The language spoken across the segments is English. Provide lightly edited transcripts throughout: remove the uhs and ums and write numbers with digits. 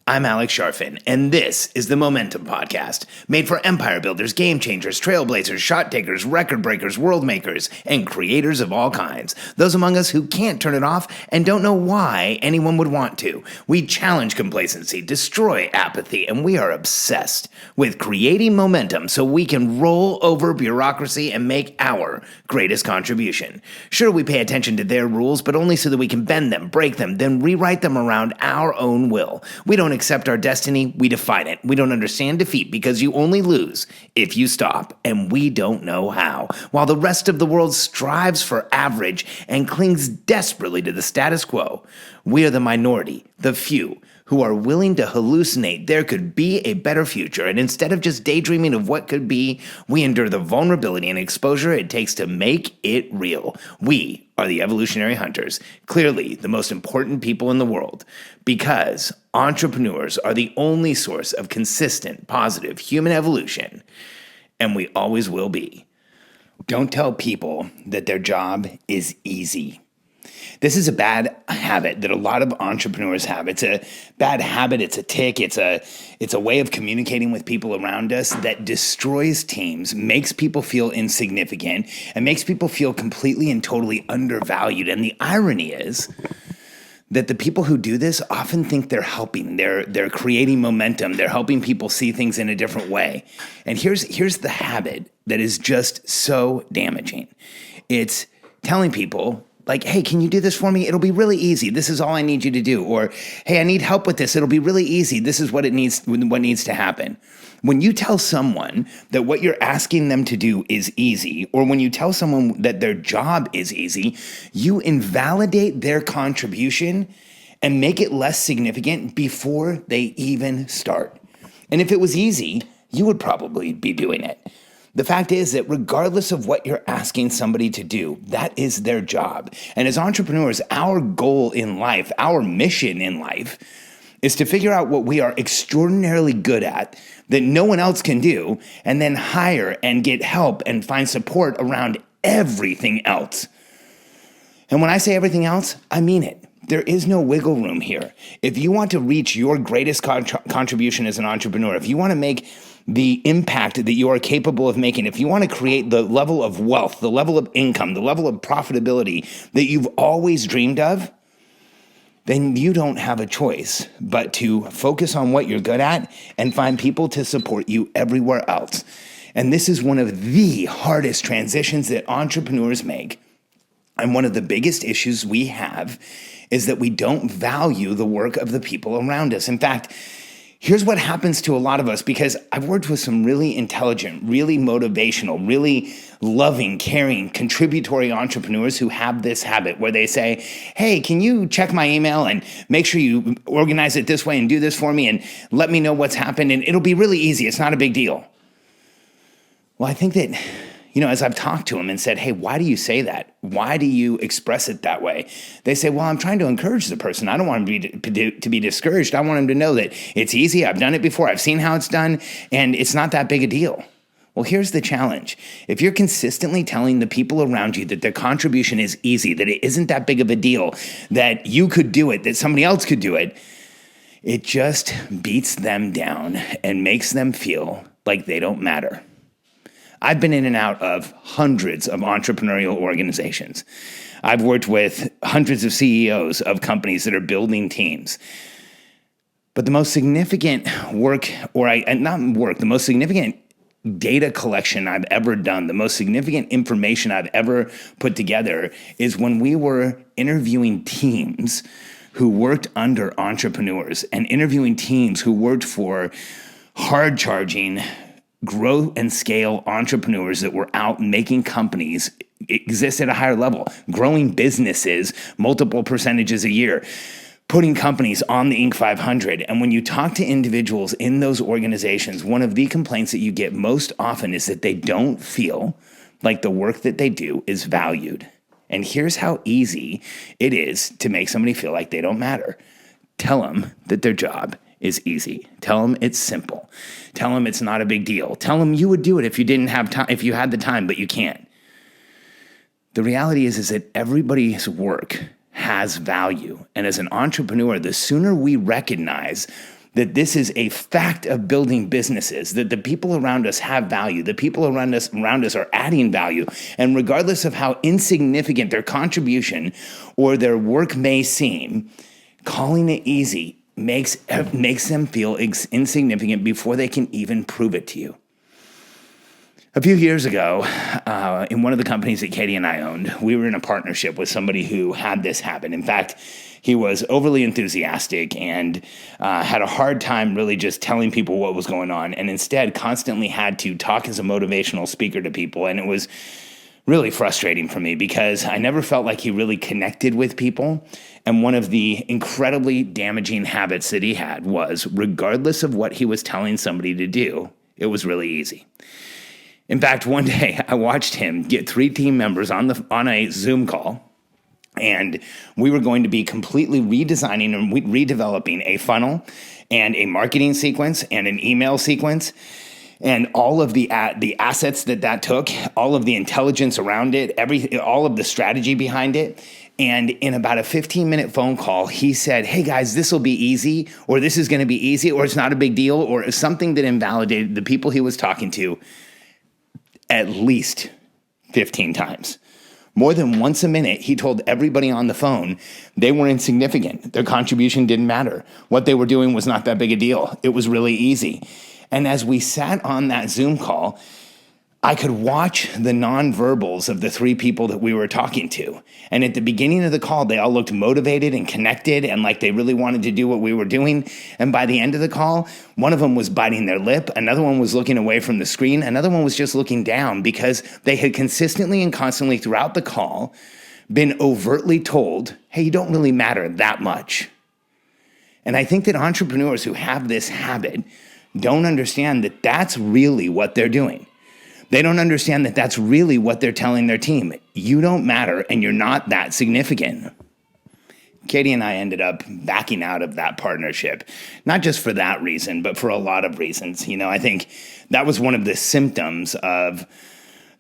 I'm Alex Sharfin, and this is the Momentum Podcast, made for empire builders, game changers, trailblazers, shot takers, record breakers, world makers, and creators of all kinds. Those among us who can't turn it off and don't know why anyone would want to. We challenge complacency, destroy apathy, and we are obsessed with creating momentum so we can roll over bureaucracy and make our greatest contribution. Sure, we pay attention to their rules, but only so that we can bend them, break them, then rewrite them around our own will. We don't accept our destiny, we define it. We don't understand defeat because you only lose if you stop, and we don't know how. While the rest of the world strives for average and clings desperately to the status quo, we are the minority, the few, who are willing to hallucinate there could be a better future, and instead of just daydreaming of what could be, we endure the vulnerability and exposure it takes to make it real. We are the evolutionary hunters, clearly the most important people in the world, because entrepreneurs are the only source of consistent, positive human evolution, and we always will be. Don't tell people that their job is easy. This is a bad habit that a lot of entrepreneurs have. It's a bad habit. It's a tick. It's a way of communicating with people around us that destroys teams, makes people feel insignificant, and makes people feel completely and totally undervalued. And the irony is that the people who do this often think they're helping. They're creating momentum. They're helping people see things in a different way. And here's the habit that is just so damaging. It's telling people, like, hey, can you do this for me? It'll be really easy. This is all I need you to do. Or, hey, I need help with this. It'll be really easy. This is what needs to happen. When you tell someone that what you're asking them to do is easy, or when you tell someone that their job is easy, you invalidate their contribution and make it less significant before they even start. And if it was easy, you would probably be doing it. The fact is that regardless of what you're asking somebody to do, that is their job. And as entrepreneurs, our goal in life, our mission in life, is to figure out what we are extraordinarily good at that no one else can do, and then hire and get help and find support around everything else. And when I say everything else, I mean it. There is no wiggle room here. If you want to reach your greatest contribution as an entrepreneur, if you want to make the impact that you are capable of making, if you want to create the level of wealth, the level of income, the level of profitability that you've always dreamed of, then you don't have a choice but to focus on what you're good at and find people to support you everywhere else. And this is one of the hardest transitions that entrepreneurs make. And one of the biggest issues we have is that we don't value the work of the people around us. In fact, here's what happens to a lot of us, because I've worked with some really intelligent, really motivational, really loving, caring, contributory entrepreneurs who have this habit where they say, hey, can you check my email and make sure you organize it this way and do this for me and let me know what's happened, and it'll be really easy. It's not a big deal. Well, I think that, as I've talked to them and said, hey, why do you say that? Why do you express it that way? They say, well, I'm trying to encourage the person. I don't want him to be discouraged. I want him to know that it's easy. I've done it before. I've seen how it's done, and it's not that big a deal. Well, here's the challenge. If you're consistently telling the people around you that their contribution is easy, that it isn't that big of a deal, that you could do it, that somebody else could do it, it just beats them down and makes them feel like they don't matter. I've been in and out of hundreds of entrepreneurial organizations. I've worked with hundreds of CEOs of companies that are building teams. But the most significant the most significant data collection I've ever done, the most significant information I've ever put together is when we were interviewing teams who worked under entrepreneurs and interviewing teams who worked for hard-charging, grow and scale entrepreneurs that were out making companies exist at a higher level, growing businesses multiple percentages a year, putting companies on the Inc. 500. And when you talk to individuals in those organizations, one of the complaints that you get most often is that they don't feel like the work that they do is valued. And here's how easy it is to make somebody feel like they don't matter. Tell them that their job is easy. Tell them it's simple. Tell them it's not a big deal. Tell them you would do it if you didn't have time, if you had the time, but you can't. The reality is that everybody's work has value. And as an entrepreneur, the sooner we recognize that this is a fact of building businesses, that the people around us have value, the people around us are adding value, and regardless of how insignificant their contribution or their work may seem, calling it easy makes them feel insignificant before they can even prove it to you. A few years ago, in one of the companies that Katie and I owned, we were in a partnership with somebody who had this habit. In fact, he was overly enthusiastic and had a hard time really just telling people what was going on, and instead constantly had to talk as a motivational speaker to people. And it was really frustrating for me because I never felt like he really connected with people. And one of the incredibly damaging habits that he had was, regardless of what he was telling somebody to do, it was really easy. In fact, one day I watched him get 3 team members on a Zoom call, and we were going to be completely redesigning and redeveloping a funnel and a marketing sequence and an email sequence, and all of the assets that took, all of the intelligence around it, all of the strategy behind it. And in about a 15-minute phone call, he said, "Hey guys, this will be easy," or "This is going to be easy," or "It's not a big deal," or something that invalidated the people he was talking to at least 15 times. More than once a minute, he told everybody on the phone they were insignificant. Their contribution didn't matter. What they were doing was not that big a deal. It was really easy. And as we sat on that Zoom call, I could watch the nonverbals of the 3 people that we were talking to. And at the beginning of the call, they all looked motivated and connected and like they really wanted to do what we were doing. And by the end of the call, one of them was biting their lip. Another one was looking away from the screen. Another one was just looking down because they had consistently and constantly throughout the call been overtly told, "Hey, you don't really matter that much." And I think that entrepreneurs who have this habit don't understand that that's really what they're doing. They don't understand that that's really what they're telling their team. You don't matter and you're not that significant. Katie and I ended up backing out of that partnership, not just for that reason, but for a lot of reasons. I think that was one of the symptoms of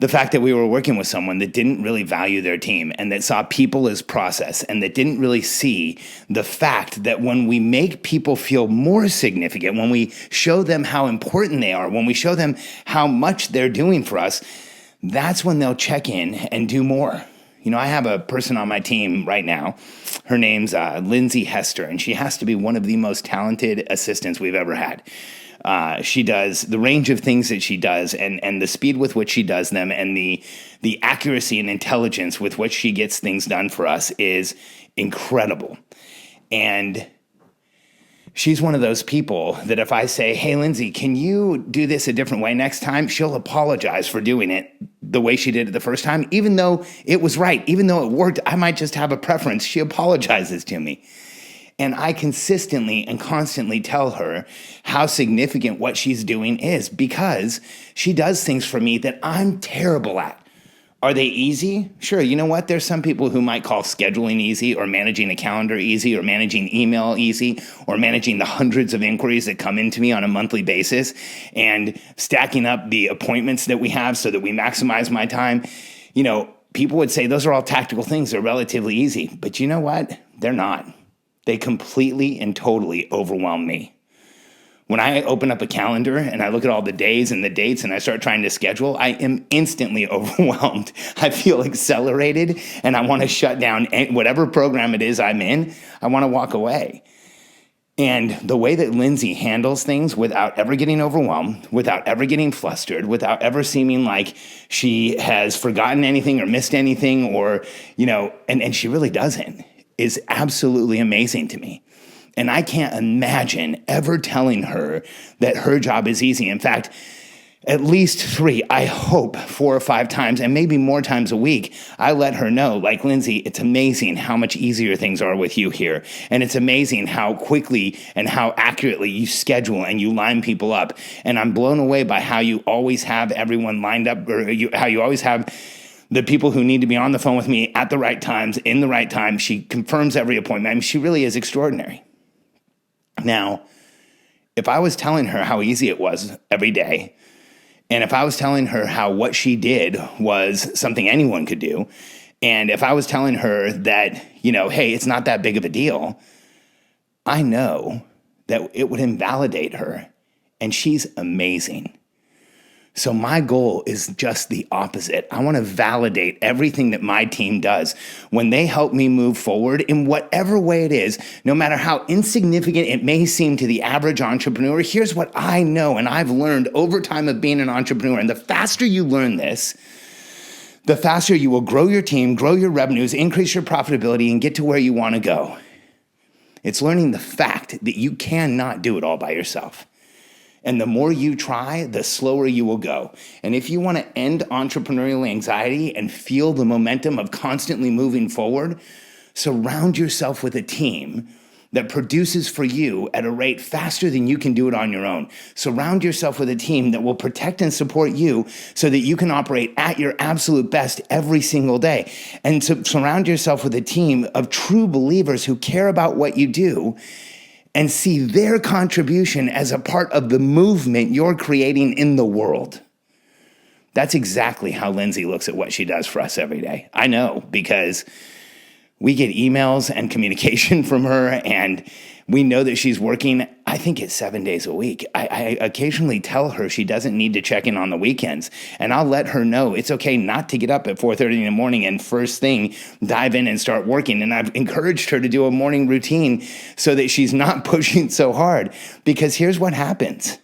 the fact that we were working with someone that didn't really value their team and that saw people as process and that didn't really see the fact that when we make people feel more significant, when we show them how important they are, when we show them how much they're doing for us, that's when they'll check in and do more. I have a person on my team right now. Her name's Lindsay Hester, and she has to be one of the most talented assistants we've ever had. She does the range of things that she does and the speed with which she does them and the accuracy and intelligence with which she gets things done for us is incredible. And she's one of those people that if I say, "Hey, Lindsay, can you do this a different way next time?" she'll apologize for doing it the way she did it the first time. Even though it was right, even though it worked, I might just have a preference. She apologizes to me. And I consistently and constantly tell her how significant what she's doing is because she does things for me that I'm terrible at. Are they easy? Sure. You know what? There's some people who might call scheduling easy or managing a calendar easy or managing email easy or managing the hundreds of inquiries that come into me on a monthly basis and stacking up the appointments that we have so that we maximize my time. People would say those are all tactical things. They're relatively easy. But you know what? They're not. They completely and totally overwhelm me. When I open up a calendar and I look at all the days and the dates and I start trying to schedule, I am instantly overwhelmed. I feel accelerated and I want to shut down whatever program it is I'm in. I want to walk away. And the way that Lindsay handles things without ever getting overwhelmed, without ever getting flustered, without ever seeming like she has forgotten anything or missed anything or, and she really doesn't, is absolutely amazing to me. And I can't imagine ever telling her that her job is easy. In fact, at least 3, I hope 4 or 5 times, and maybe more times a week, I let her know, like, "Lindsay, it's amazing how much easier things are with you here. And it's amazing how quickly and how accurately you schedule and you line people up. And I'm blown away by how you always have everyone lined up, or how you always have the people who need to be on the phone with me at the right times, in the right time. She confirms every appointment." I mean, she really is extraordinary. Now, if I was telling her how easy it was every day, and if I was telling her how what she did was something anyone could do, and if I was telling her that, hey, it's not that big of a deal, I know that it would invalidate her. And she's amazing. So my goal is just the opposite. I want to validate everything that my team does. When they help me move forward in whatever way it is, no matter how insignificant it may seem to the average entrepreneur, here's what I know and I've learned over time of being an entrepreneur. And the faster you learn this, the faster you will grow your team, grow your revenues, increase your profitability, and get to where you want to go. It's learning the fact that you cannot do it all by yourself. And the more you try, the slower you will go. And if you want to end entrepreneurial anxiety and feel the momentum of constantly moving forward, surround yourself with a team that produces for you at a rate faster than you can do it on your own. Surround yourself with a team that will protect and support you so that you can operate at your absolute best every single day. And surround yourself with a team of true believers who care about what you do and see their contribution as a part of the movement you're creating in the world. That's exactly how Lindsay looks at what she does for us every day. I know, because we get emails and communication from her, and we know that she's working, I think it's 7 days a week. I occasionally tell her she doesn't need to check in on the weekends, and I'll let her know it's okay not to get up at 4:30 in the morning and first thing dive in and start working. And I've encouraged her to do a morning routine so that she's not pushing so hard, because here's what happens.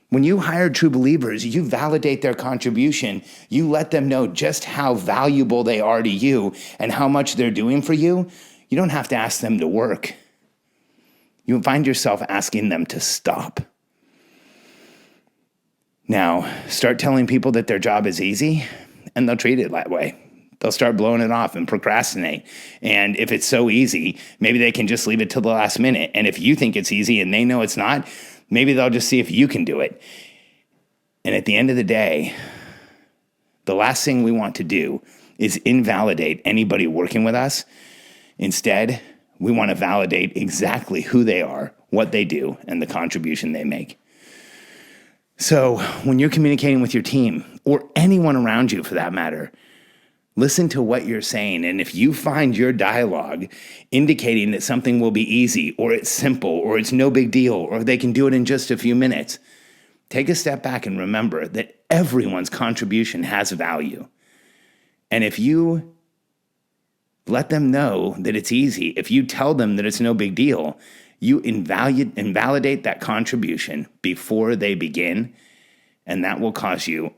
When you hire true believers, you validate their contribution. You let them know just how valuable they are to you and how much they're doing for you. You don't have to ask them to work. You'll find yourself asking them to stop. Now, start telling people that their job is easy, and they'll treat it that way. They'll start blowing it off and procrastinate. And if it's so easy, maybe they can just leave it till the last minute. And if you think it's easy and they know it's not, maybe they'll just see if you can do it. And at the end of the day, the last thing we want to do is invalidate anybody working with us. Instead, we want to validate exactly who they are, what they do, and the contribution they make. So when you're communicating with your team, or anyone around you for that matter, listen to what you're saying. And if you find your dialogue indicating that something will be easy, or it's simple, or it's no big deal, or they can do it in just a few minutes, take a step back and remember that everyone's contribution has value. And if you let them know that it's easy, if you tell them that it's no big deal, you invalidate that contribution before they begin, and that will cause you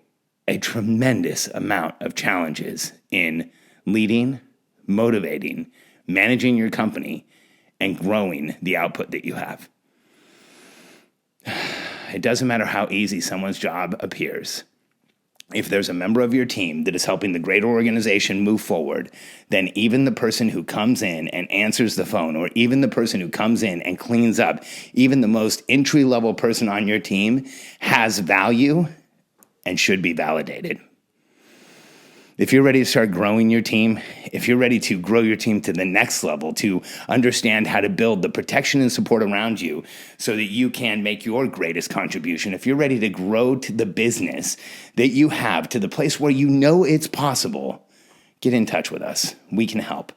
a tremendous amount of challenges in leading, motivating, managing your company, and growing the output that you have. It doesn't matter how easy someone's job appears. If there's a member of your team that is helping the greater organization move forward, then even the person who comes in and answers the phone, or even the person who comes in and cleans up, even the most entry-level person on your team has value and should be validated. If you're ready to start growing your team, if you're ready to grow your team to the next level, to understand how to build the protection and support around you so that you can make your greatest contribution, if you're ready to grow to the business that you have, to the place where you know it's possible, get in touch with us. We can help.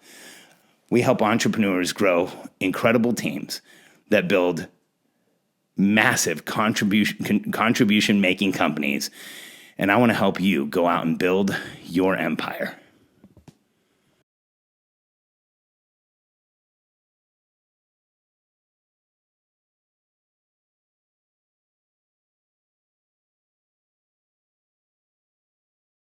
We help entrepreneurs grow incredible teams that build massive contribution-making companies. And I want to help you go out and build your empire.